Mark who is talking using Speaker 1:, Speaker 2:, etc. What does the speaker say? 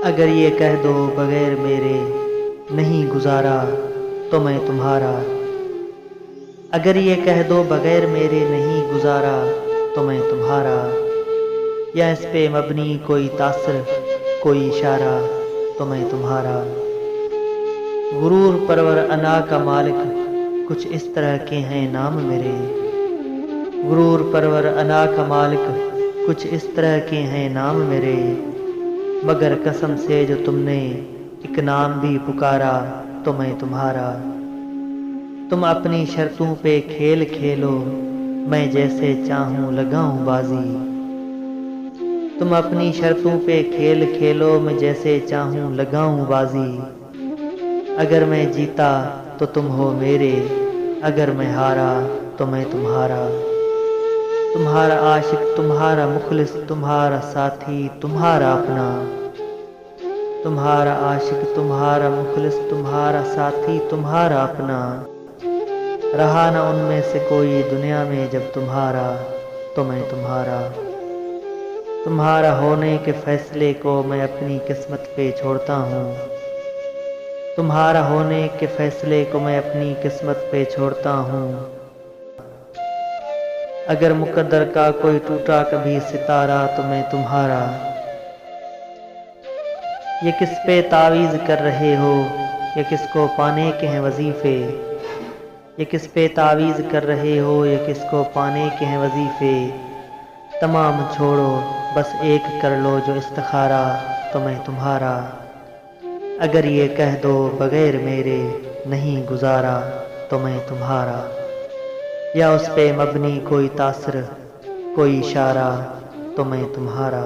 Speaker 1: अगर ये कह दो बगैर मेरे नहीं गुजारा तो मैं तुम्हारा। अगर ये कह दो बगैर मेरे नहीं गुजारा तो मैं तुम्हारा। या इस पे मबनी कोई तासर कोई इशारा तो मैं तुम्हारा। गुरूर परवर अना का मालिक कुछ इस तरह के हैं नाम मेरे। गुरूर परवर अना का मालिक कुछ इस तरह के हैं नाम मेरे। मगर कसम से जो तुमने एक नाम भी पुकारा तो मैं तुम्हारा। तुम अपनी शर्तों पे खेल खेलो मैं जैसे चाहूं लगाऊं बाजी। तुम अपनी शर्तों पे खेल खेलो मैं जैसे चाहूं लगाऊं बाजी। अगर मैं जीता तो तुम हो मेरे, अगर मैं हारा तो मैं तुम्हारा। तुम्हारा आशिक तुम्हारा मुखलिस तुम्हारा साथी तुम्हारा अपना। तुम्हारा आशिक तुम्हारा मुखलिस तुम्हारा साथी तुम्हारा अपना। रहा न उनमें से कोई दुनिया में जब तुम्हारा तो मैं तुम्हारा। तुम्हारा होने के फैसले को मैं अपनी किस्मत पे छोड़ता हूँ। तुम्हारा होने के फैसले को मैं अपनी किस्मत पे छोड़ता हूँ। अगर मुकद्दर का कोई टूटा कभी सितारा तो मैं तुम्हारा। ये किस पे तावीज़ कर रहे हो ये किसको पाने के हैं वजीफ़े। ये किस पे तावीज़ कर रहे हो ये किसको पाने के हैं वजीफ़े। तमाम छोड़ो बस एक कर लो जो इस्तिखारा तो मैं तुम्हारा। अगर ये कह दो बगैर मेरे नहीं गुजारा तो मैं तुम्हारा। या उस पे मबनी कोई तासर कोई इशारा तो मैं तुम्हारा।